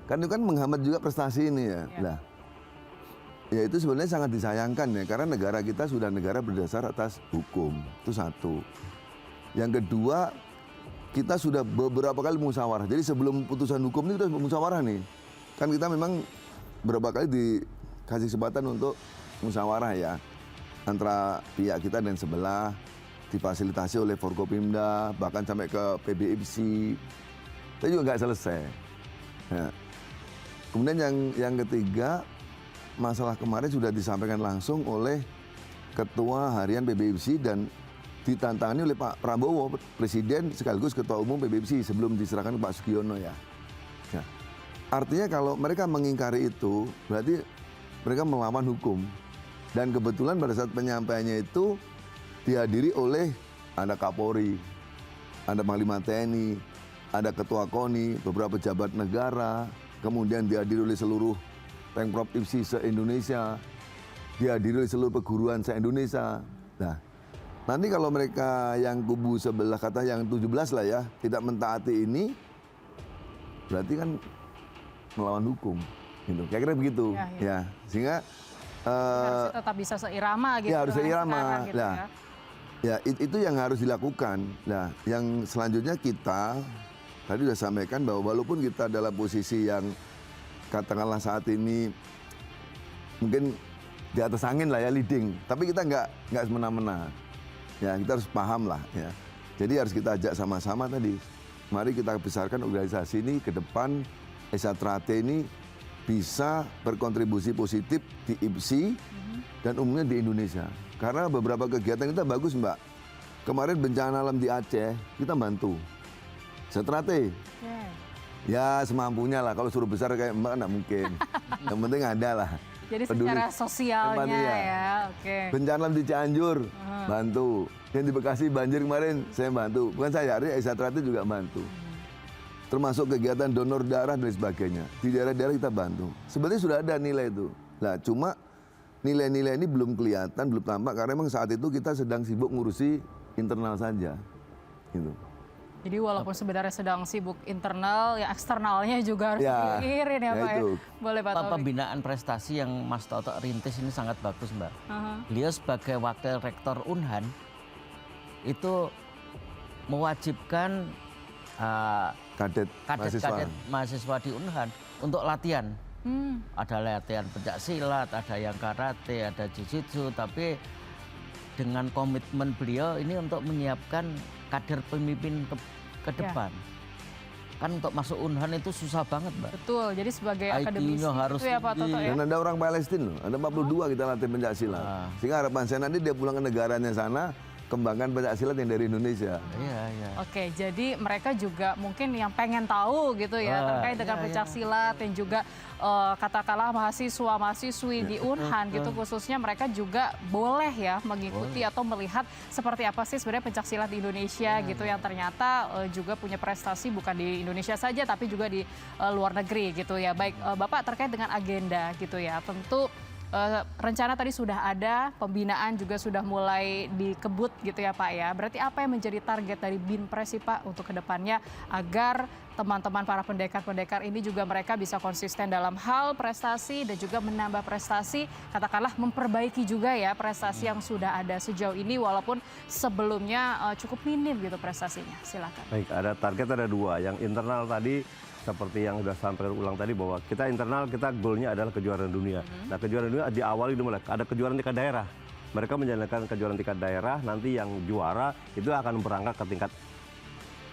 Kan itu kan menghambat juga prestasi ini ya. Lah, ya itu sebenarnya sangat disayangkan ya, karena negara kita sudah negara berdasar atas hukum. Itu satu. Yang kedua, kita sudah beberapa kali musyawarah. Jadi sebelum putusan hukum ini kita musyawarah nih. Kan kita memang beberapa kali dikasih kesempatan untuk musyawarah ya, antara pihak kita dan sebelah, difasilitasi oleh Forkopimda, bahkan sampai ke PBIPC, tapi juga nggak selesai. Nah, kemudian yang ketiga, masalah kemarin sudah disampaikan langsung oleh Ketua Harian PBIPC dan ditantangani oleh Pak Prabowo, Presiden sekaligus Ketua Umum PBIPC sebelum diserahkan ke Pak Sugiono ya. Nah, artinya kalau mereka mengingkari itu, berarti mereka melawan hukum. Dan kebetulan pada saat penyampaiannya itu dihadiri oleh ada Kapolri, ada Panglima TNI, ada Ketua KONI, beberapa pejabat negara, kemudian dihadiri oleh seluruh Pemprov IPSI se-Indonesia, dihadiri oleh seluruh perguruan se-Indonesia. Nah, nanti kalau mereka yang kubu sebelah, kata yang 17 lah ya, tidak mentaati ini, berarti kan melawan hukum. Gitu. Kira-kira begitu. Ya. Sehingga harus tetap bisa seirama gitu. Ya, harus seirama. Gitu, nah, ya itu yang harus dilakukan. Nah, yang selanjutnya kita tadi sudah sampaikan bahwa walaupun kita dalam posisi yang katakanlah saat ini mungkin di atas angin lah ya, leading, tapi kita nggak semena-mena. Ya, kita harus paham lah ya. Jadi harus kita ajak sama-sama tadi. Mari kita besarkan organisasi ini ke depan, Esa Trate ini bisa berkontribusi positif di IPSI dan umumnya di Indonesia. Karena beberapa kegiatan kita bagus Mbak. Kemarin bencana alam di Aceh, kita bantu. Setrate. Ya semampunya lah, kalau suruh besar kayak Mbak nggak mungkin. Yang penting ada lah. Jadi secara sosialnya ya, oke. Bencana alam di Cianjur, bantu. Yang di Bekasi banjir kemarin, saya bantu. Bukan saya, Esa Trate juga bantu. Termasuk kegiatan donor darah dan sebagainya. Di daerah-daerah kita bantu. Sebenarnya sudah ada nilai itu. Nah, cuma nilai-nilai ini belum kelihatan, belum tampak karena memang saat itu kita sedang sibuk ngurusi internal saja. Gitu. Jadi walaupun sebenarnya sedang sibuk internal, ya eksternalnya juga harus dipikirin ya Pak. Itu. Boleh Pak Taufik. Pembinaan prestasi yang Mas Toto rintis ini sangat bagus Mbak. Beliau sebagai wakil rektor Unhan itu mewajibkan kadet mahasiswa di Unhan untuk latihan. Ada latihan pencak silat, ada yang karate, ada jiu-jitsu, tapi dengan komitmen beliau ini untuk menyiapkan kader pemimpin ke depan. Kan untuk masuk Unhan itu susah banget Mbak. Betul, jadi sebagai akademisi harus itu ya Pak Toto ya. Dan ada orang Palestina loh, ada 42 kita latih pencak silat. Sehingga harapan saya nanti dia pulang ke negaranya sana, kembangkan pencak silat yang dari Indonesia. Iya. Oke, jadi mereka juga mungkin yang pengen tahu gitu ya terkait dengan pencak silat dan juga katakanlah mahasiswa-mahasiswi di Unhan gitu khususnya mereka juga boleh ya mengikuti atau melihat seperti apa sih sebenarnya pencak silat di Indonesia gitu yang ternyata juga punya prestasi bukan di Indonesia saja tapi juga di luar negeri gitu ya. Baik, Bapak terkait dengan agenda gitu ya. Tentu rencana tadi sudah ada, pembinaan juga sudah mulai dikebut gitu ya Pak ya. Berarti apa yang menjadi target dari Binpres sih Pak untuk kedepannya agar teman-teman para pendekar-pendekar ini juga mereka bisa konsisten dalam hal prestasi dan juga menambah prestasi, katakanlah memperbaiki juga ya prestasi yang sudah ada sejauh ini walaupun sebelumnya cukup minim gitu prestasinya. Silakan. Baik, ada target ada 2. Yang internal tadi seperti yang sudah sampaikan ulang tadi bahwa kita internal kita goalnya adalah kejuaraan dunia. Nah kejuaraan dunia diawali dulu ada kejuaraan tingkat daerah. Mereka menjalankan kejuaraan tingkat daerah, nanti yang juara itu akan berangkat ke tingkat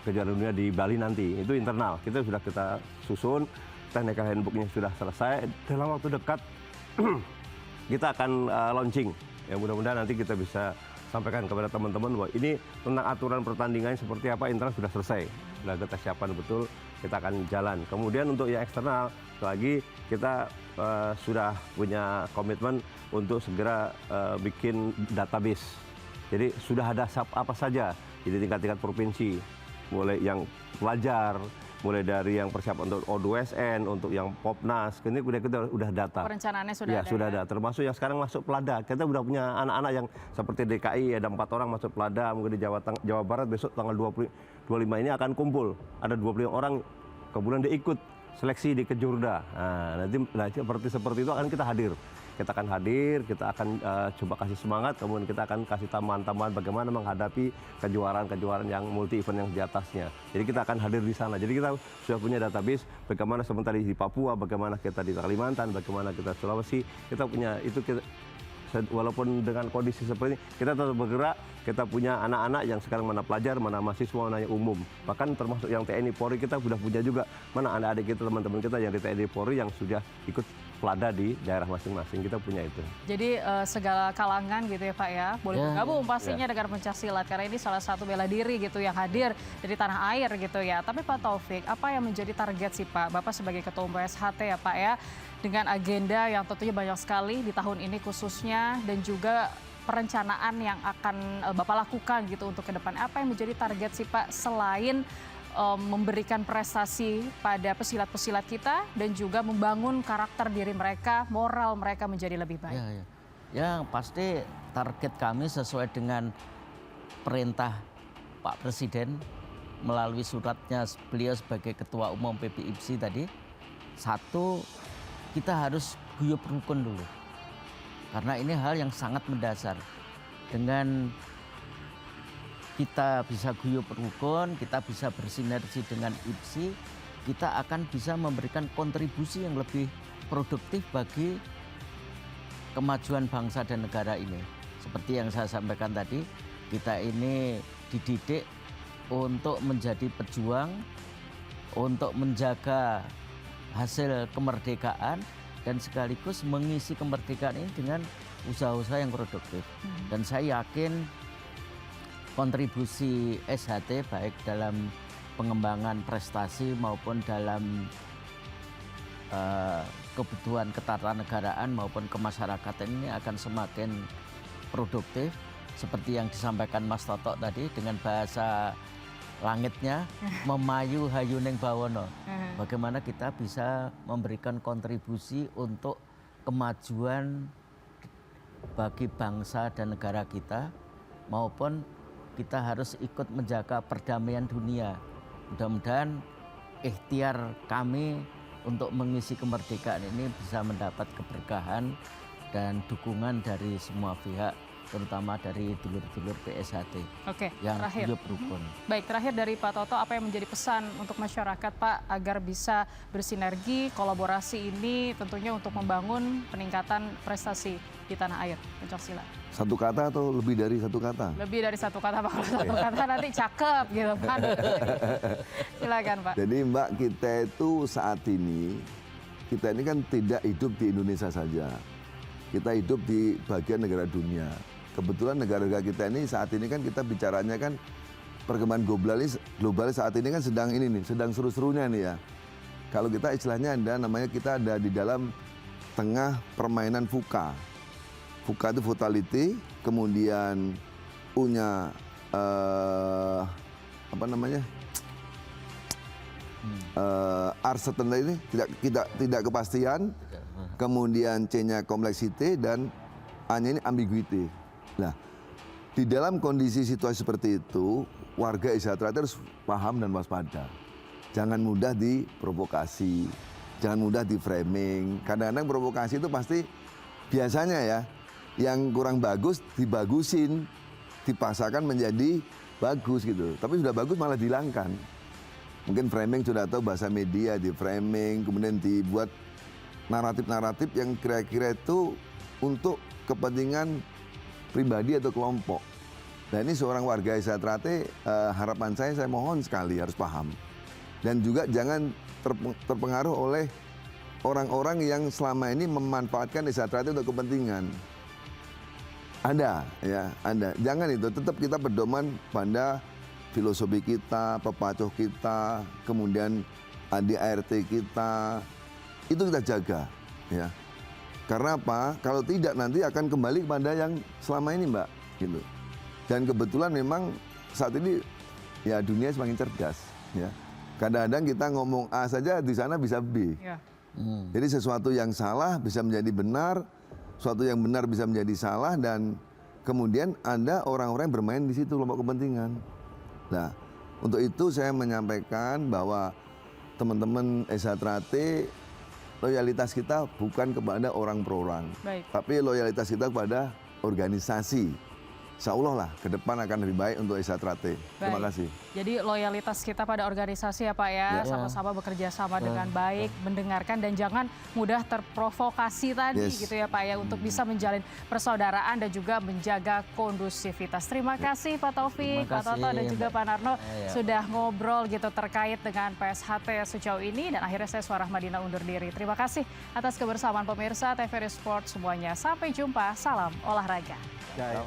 kejuaraan dunia di Bali nanti. Itu internal, kita susun, technical handbooknya sudah selesai. Dalam waktu dekat kita akan launching. Ya mudah-mudahan nanti kita bisa sampaikan kepada teman-teman bahwa ini tentang aturan pertandingan seperti apa internal sudah selesai. Sudah kita siapkan betul, kita akan jalan. Kemudian untuk yang eksternal, lagi kita sudah punya komitmen untuk segera bikin database. Jadi sudah ada apa saja di tingkat-tingkat provinsi, mulai yang pelajar, mulai dari yang persiapan untuk O2SN, untuk yang Popnas, ini kita udah data. Perencanaannya sudah ya, ada. Sudah ada, termasuk yang sekarang masuk Pelada. Kita udah punya anak-anak yang seperti DKI, ada 4 orang masuk Pelada, mungkin di Jawa Barat besok tanggal 25 ini akan kumpul. Ada 25 orang, kemudian dia ikut seleksi di Kejurda. Nah, nanti seperti itu akan kita hadir. Kita akan hadir, kita akan coba kasih semangat, kemudian kita akan kasih tambahan-tambahan bagaimana menghadapi kejuaraan-kejuaraan yang multi event yang di atasnya. Jadi kita akan hadir di sana. Jadi kita sudah punya database bagaimana sementara di Papua, bagaimana kita di Kalimantan, bagaimana kita Sulawesi. Kita punya itu, walaupun dengan kondisi seperti ini, kita tetap bergerak. Kita punya anak-anak yang sekarang mana pelajar, mana mahasiswa, mana yang umum. Bahkan termasuk yang TNI Polri kita sudah punya juga. Mana adik-adik kita, teman-teman kita yang di TNI Polri yang sudah ikut Pelada di daerah masing-masing, kita punya itu. Jadi segala kalangan gitu ya Pak ya, boleh bergabung pastinya dengan pencaksilat karena ini salah satu bela diri gitu yang hadir dari tanah air gitu ya. Tapi Pak Taufik, apa yang menjadi target sih Pak? Bapak sebagai Ketua Umum PSHT ya Pak ya, dengan agenda yang tentunya banyak sekali di tahun ini khususnya dan juga perencanaan yang akan Bapak lakukan gitu untuk ke depan. Apa yang menjadi target sih Pak selain memberikan prestasi pada pesilat-pesilat kita dan juga membangun karakter diri mereka, moral mereka menjadi lebih baik. Ya, pasti target kami sesuai dengan perintah Pak Presiden melalui suratnya beliau sebagai Ketua Umum PBIPSI tadi. Satu, kita harus guyup rukun dulu. Karena ini hal yang sangat mendasar. Dengan kita bisa guyup rukun, kita bisa bersinergi dengan IPSI, kita akan bisa memberikan kontribusi yang lebih produktif bagi kemajuan bangsa dan negara ini. Seperti yang saya sampaikan tadi, kita ini dididik untuk menjadi pejuang, untuk menjaga hasil kemerdekaan, dan sekaligus mengisi kemerdekaan ini dengan usaha-usaha yang produktif. Dan saya yakin kontribusi SHT baik dalam pengembangan prestasi maupun dalam kebutuhan ketatanegaraan maupun kemasyarakatan ini akan semakin produktif seperti yang disampaikan Mas Toto tadi dengan bahasa langitnya memayu hayuning bawono. Bagaimana kita bisa memberikan kontribusi untuk kemajuan bagi bangsa dan negara kita maupun kita harus ikut menjaga perdamaian dunia. Mudah-mudahan ikhtiar kami untuk mengisi kemerdekaan ini bisa mendapat keberkahan dan dukungan dari semua pihak, terutama dari dulur-dulur PSHT yang hidup rukun. Baik, terakhir dari Pak Toto, apa yang menjadi pesan untuk masyarakat Pak agar bisa bersinergi, kolaborasi ini tentunya untuk membangun peningkatan prestasi di tanah air pencaksilat? Satu kata atau lebih dari satu kata? Lebih dari satu kata Pak, kalau satu kata nanti cakep gitu kan. Silakan Pak. Jadi Mbak, kita itu saat ini, kita ini kan tidak hidup di Indonesia saja. Kita hidup di bagian negara dunia. Kebetulan negara-negara kita ini saat ini kan kita bicaranya kan perkembangan global saat ini kan sedang ini nih, sedang seru-serunya nih ya. Kalau kita istilahnya namanya kita ada di dalam tengah permainan VUCA. VUCA itu vitality, kemudian U-nya apa namanya? Uncertainty ini tidak kepastian, kemudian C-nya complexity dan A-nya ini ambiguity. Nah, di dalam kondisi situasi seperti itu, warga Isatra harus paham dan waspada. Jangan mudah diprovokasi, jangan mudah di framing. Kadang-kadang provokasi itu pasti biasanya ya, yang kurang bagus dibagusin, dipaksakan menjadi bagus gitu. Tapi sudah bagus malah dihilangkan. Mungkin framing sudah tahu bahasa media, di framing, kemudian dibuat naratif-naratif yang kira-kira itu untuk kepentingan pribadi atau kelompok. Nah ini seorang warga Esa Trate, harapan saya mohon sekali harus paham. Dan juga jangan terpengaruh oleh orang-orang yang selama ini memanfaatkan Esa Trate untuk kepentingan. Ada, ya, ada. Jangan itu, tetap kita berdoman pada filosofi kita, pepacuh kita, kemudian ADART kita, itu kita jaga, ya. Karena apa? Kalau tidak nanti akan kembali kepada yang selama ini, Mbak, gitu. Dan kebetulan memang saat ini ya dunia semakin cerdas, ya. Kadang-kadang kita ngomong A saja di sana bisa B. Ya. Jadi sesuatu yang salah bisa menjadi benar, sesuatu yang benar bisa menjadi salah, dan kemudian ada orang-orang yang bermain di situ kelompok kepentingan. Nah, untuk itu saya menyampaikan bahwa teman-teman Esa Trate, loyalitas kita bukan kepada orang per orang, Baik. tapi loyalitas kita kepada organisasi. Insya Allah lah, ke depan akan lebih baik untuk Esa Trate. Terima Baik. kasih. Jadi loyalitas kita pada organisasi ya Pak ya, Ya. sama-sama bekerja sama dengan baik, mendengarkan dan jangan mudah terprovokasi tadi Yes. gitu ya Pak ya, untuk bisa menjalin persaudaraan dan juga menjaga kondusivitas. Terima kasih Pak Taufik, Terima Pak Toto kasih, dan juga Mbak. Pak Narno Ya. sudah ngobrol gitu terkait dengan PSHT sejauh ini, dan akhirnya saya Suara Madinah undur diri. Terima kasih atas kebersamaan pemirsa TVRI Sport semuanya. Sampai jumpa, salam olahraga. Ya, ya.